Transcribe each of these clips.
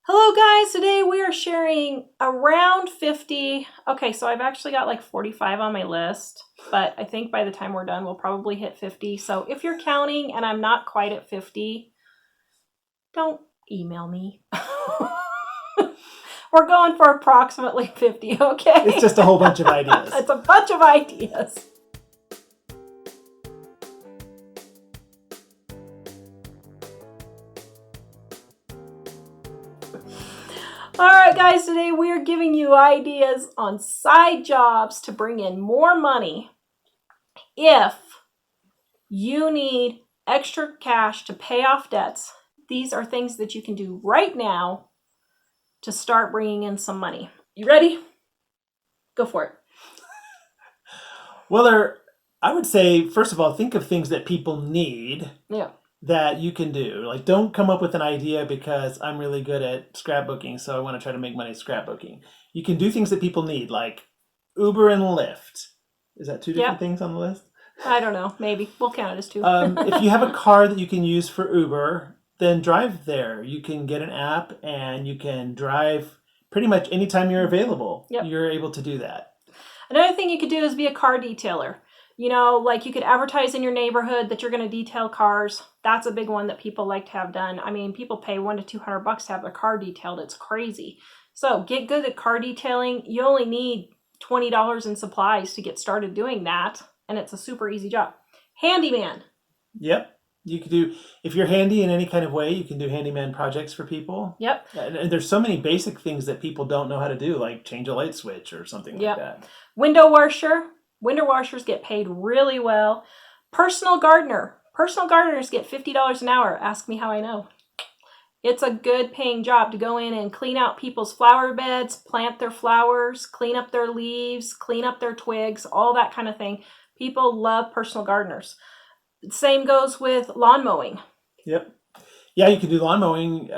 Hello guys, today we are sharing around 50. Okay, so I've actually got like 45 on my list, but I think by the time we're done, we'll probably hit 50. So if you're counting and I'm not quite at 50, don't email me. We're going for approximately 50, okay? It's just a whole bunch of ideas. It's a bunch of ideas. All right, guys, today we are giving you ideas on side jobs to bring in more money if you need extra cash to pay off debts. These are things that you can do right now to start bringing in some money. You ready? Go for it. Well, I would say, first of all, think of things that people need. Yeah. That you can do. Like, don't come up with an idea because I'm really good at scrapbooking, so I want to try to make money scrapbooking. You can do things that people need, like Uber and Lyft. Is that two different things on the list? I don't know. Maybe. We'll count it as two. If you have a car that you can use for Uber, then drive there. You can get an app and you can drive pretty much anytime you're available. Yep. You're able to do that. Another thing you could do is be a car detailer. You know, like you could advertise in your neighborhood that you're going to detail cars. That's a big one that people like to have done. I mean, people pay $100 to $200 to have their car detailed. It's crazy. So get good at car detailing. You only need $20 in supplies to get started doing that. And it's a super easy job. Handyman. Yep. You could do, if you're handy in any kind of way, you can do handyman projects for people. Yep. And there's so many basic things that people don't know how to do, like change a light switch or something like that. Window washer. Window washers get paid really well. Personal gardener. Personal gardeners get $50 an hour. Ask me how I know. It's a good paying job to go in and clean out people's flower beds, plant their flowers, clean up their leaves, clean up their twigs, all that kind of thing. People love personal gardeners. Same goes with lawn mowing. Yep. Yeah, you can do lawn mowing.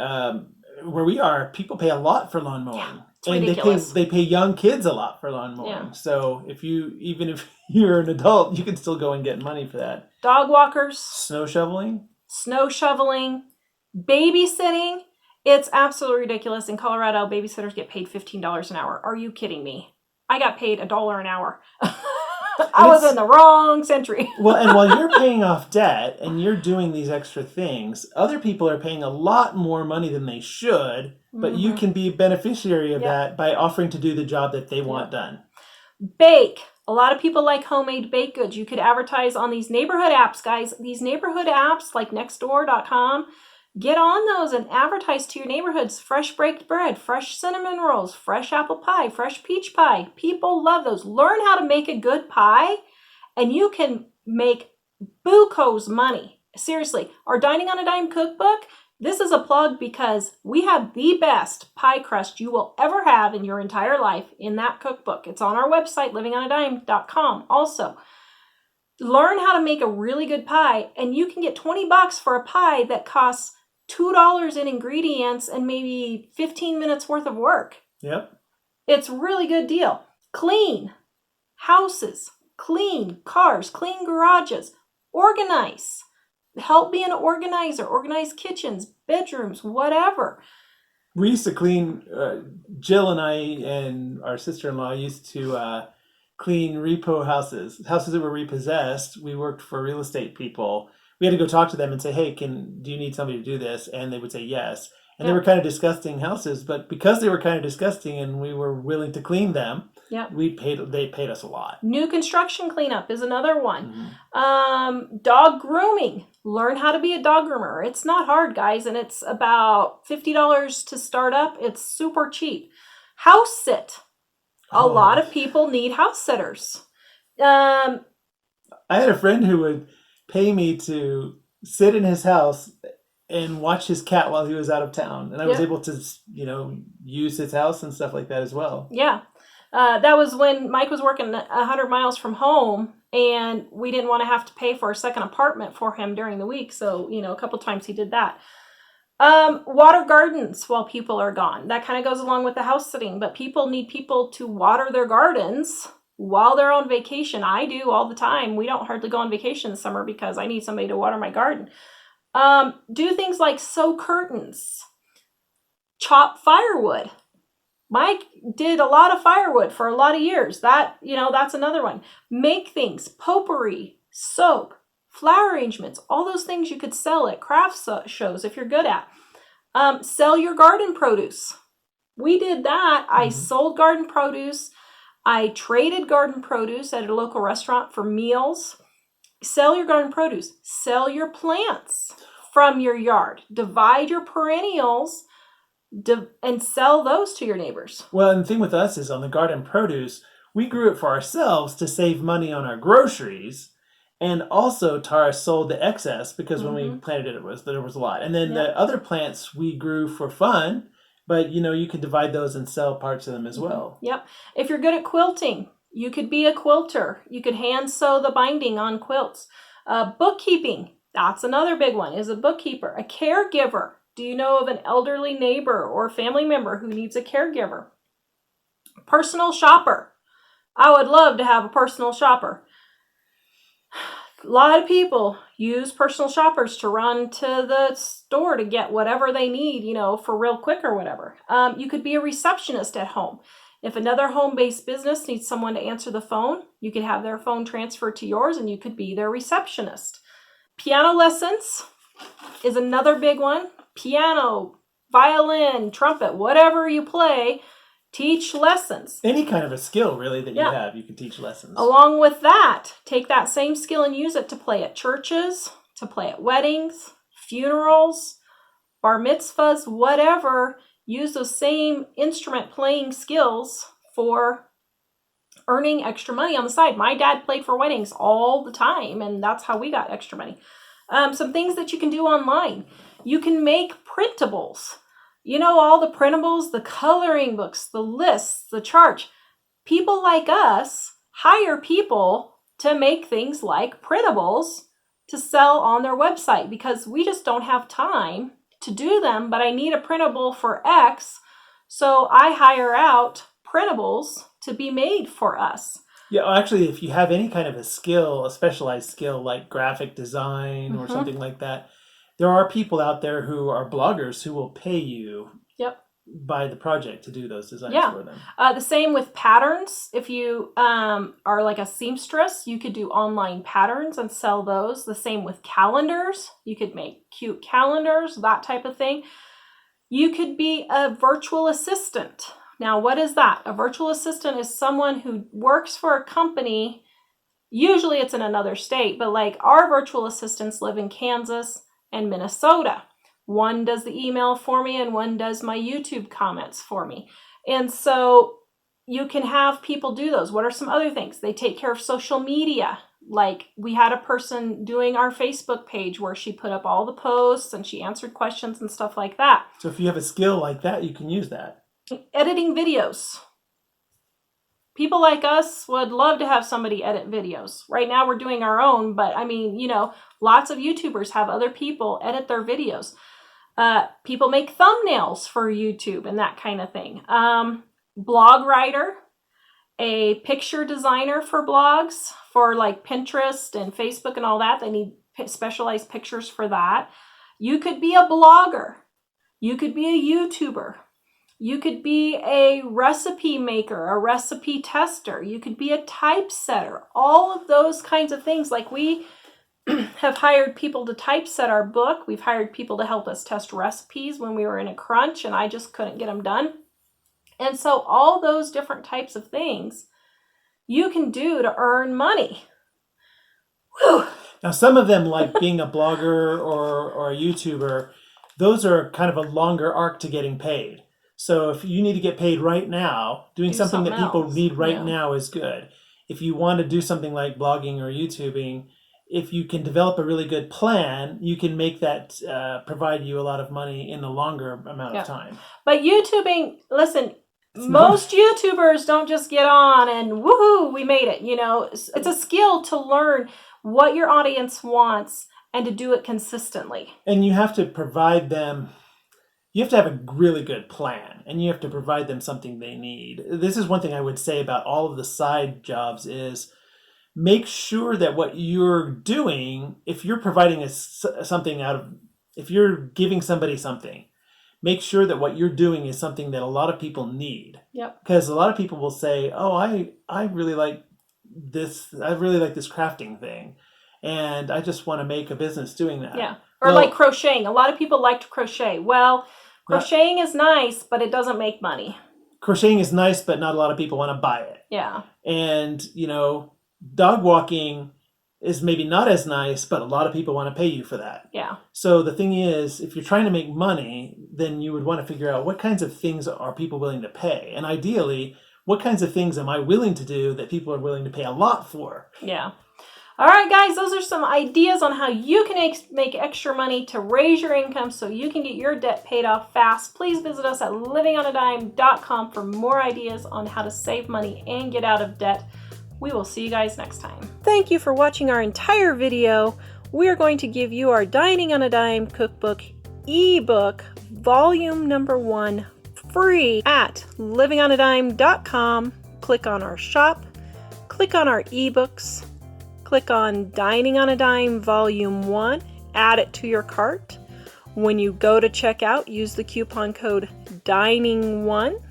Where we are, people pay a lot for lawn mowing. Yeah. And they pay young kids a lot for lawn mowing. Yeah. So even if you're an adult, you can still go and get money for that. Dog walkers. Snow shoveling. Babysitting. It's absolutely ridiculous. In Colorado, babysitters get paid $15 an hour. Are you kidding me? I got paid $1 an hour. I was in the wrong century. Well, and while you're paying off debt and you're doing these extra things, other people are paying a lot more money than they should, but you can be a beneficiary of that by offering to do the job that they want done. Bake. A lot of people like homemade baked goods. You could advertise on these neighborhood apps, guys. These neighborhood apps like nextdoor.com. Get on those and advertise to your neighborhoods. Fresh baked bread, fresh cinnamon rolls, fresh apple pie, fresh peach pie. People love those. Learn how to make a good pie and you can make bucos money. Seriously, our Dining on a Dime cookbook, this is a plug because we have the best pie crust you will ever have in your entire life in that cookbook. It's on our website, livingonadime.com. Also, learn how to make a really good pie and you can get $20 for a pie that costs $2 in ingredients and maybe 15 minutes worth of work. Yep. It's a really good deal. Clean houses, clean cars, clean garages, organize. Help be an organizer, organize kitchens, bedrooms, whatever. We used to clean, Jill and I and our sister-in-law used to clean repo houses that were repossessed. We worked for real estate people. We had to go talk to them and say, hey, do you need somebody to do this? And they would say yes. And they were kind of disgusting houses, but because they were kind of disgusting and we were willing to clean them, they paid us a lot. New construction cleanup is another one. Mm-hmm. Dog grooming. Learn how to be a dog groomer. It's not hard, guys, and it's about $50 to start up. It's super cheap. House sit. A lot of people need house sitters. I had a friend who would pay me to sit in his house and watch his cat while he was out of town. And I was able to, use his house and stuff like that as well. Yeah. That was when Mike was working 100 miles from home and we didn't want to have to pay for a second apartment for him during the week. So, a couple times he did that. Water gardens while people are gone. That kind of goes along with the house sitting, but people need people to water their gardens while they're on vacation. I do all the time. We don't hardly go on vacation this summer because I need somebody to water my garden. Do things like sew curtains. Chop firewood. Mike did a lot of firewood for a lot of years. That's another one. Make things, potpourri, soap, flower arrangements, all those things you could sell at craft shows if you're good at. Sell your garden produce. We did that. I sold garden produce. I traded garden produce at a local restaurant for meals. Sell your garden produce. Sell your plants from your yard. Divide your perennials and sell those to your neighbors. Well, and the thing with us is on the garden produce, we grew it for ourselves to save money on our groceries. And also Tara sold the excess because when we planted it, there was a lot. And then the other plants we grew for fun, but you can divide those and sell parts of them as well. Yep. If you're good at quilting, you could be a quilter. You could hand sew the binding on quilts. Bookkeeping, that's another big one, is a bookkeeper. A caregiver. Do you know of an elderly neighbor or family member who needs a caregiver? Personal shopper. I would love to have a personal shopper. A lot of people use personal shoppers to run to the store to get whatever they need, for real quick or whatever. You could be a receptionist at home. If another home-based business needs someone to answer the phone, you could have their phone transferred to yours and you could be their receptionist. Piano lessons is another big one. Piano, violin, trumpet, whatever you play, teach lessons. Any kind of a skill, really, that you have, you can teach lessons. Along with that, take that same skill and use it to play at churches, to play at weddings, funerals, bar mitzvahs, whatever. Use those same instrument playing skills for earning extra money on the side. My dad played for weddings all the time, and that's how we got extra money. Some things that you can do online. You can make printables. All the printables, the coloring books, the lists, the charts. People like us hire people to make things like printables to sell on their website because we just don't have time to do them, but I need a printable for X, so I hire out printables to be made for us. Yeah, actually, if you have any kind of a skill, a specialized skill like graphic design or something like that, there are people out there who are bloggers who will pay you by the project to do those designs for them. The same with patterns. If you are like a seamstress, you could do online patterns and sell those. The same with calendars. You could make cute calendars, that type of thing. You could be a virtual assistant. Now, what is that? A virtual assistant is someone who works for a company. Usually it's in another state, but like our virtual assistants live in Kansas and Minnesota. One does the email for me and one does my YouTube comments for me. And so you can have people do those. What are some other things? They take care of social media. Like we had a person doing our Facebook page where she put up all the posts and she answered questions and stuff like that. So if you have a skill like that, you can use that. Editing videos. People like us would love to have somebody edit videos. Right now we're doing our own, but lots of YouTubers have other people edit their videos. People make thumbnails for YouTube and that kind of thing. Blog writer, a picture designer for blogs, for like Pinterest and Facebook and all that. They need specialized pictures for that. You could be a blogger. You could be a YouTuber. You could be a recipe maker, a recipe tester. You could be a typesetter. All of those kinds of things. Like we have hired people to typeset our book. We've hired people to help us test recipes when we were in a crunch and I just couldn't get them done. And so all those different types of things you can do to earn money. Whew. Now, some of them, like being a blogger or a YouTuber, those are kind of a longer arc to getting paid. So if you need to get paid right now, doing something that people need right now is good. If you want to do something like blogging or YouTubing, if you can develop a really good plan, you can make that provide you a lot of money in a longer amount of time. But YouTubing, listen, most YouTubers don't just get on and woohoo, we made it. It's a skill to learn what your audience wants and to do it consistently. And you have to provide them. You have to have a really good plan, and you have to provide them something they need. This is one thing I would say about all of the side jobs is make sure that what you're doing, if you're providing if you're giving somebody something, make sure that what you're doing is something that a lot of people need. Yep. Because a lot of people will say, oh, I really like this. I really like this crafting thing. And I just want to make a business doing that. Yeah. Or like crocheting. A lot of people like to crochet. Well, crocheting is nice, but it doesn't make money. Crocheting is nice, but not a lot of people want to buy it. Yeah. And, dog walking is maybe not as nice, but a lot of people want to pay you for that. Yeah. So the thing is, if you're trying to make money, then you would want to figure out what kinds of things are people willing to pay. And ideally, what kinds of things am I willing to do that people are willing to pay a lot for? Yeah. All right, guys, those are some ideas on how you can make extra money to raise your income so you can get your debt paid off fast. Please visit us at livingonadime.com for more ideas on how to save money and get out of debt. We will see you guys next time. Thank you for watching our entire video. We are going to give you our Dining on a Dime cookbook ebook, volume number 1, free at livingonadime.com. Click on our shop, click on our ebooks, click on Dining on a Dime Volume 1, add it to your cart. When you go to checkout, use the coupon code DINING1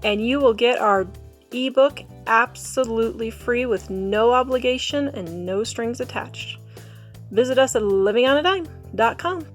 and you will get our ebook absolutely free with no obligation and no strings attached. Visit us at livingonadime.com.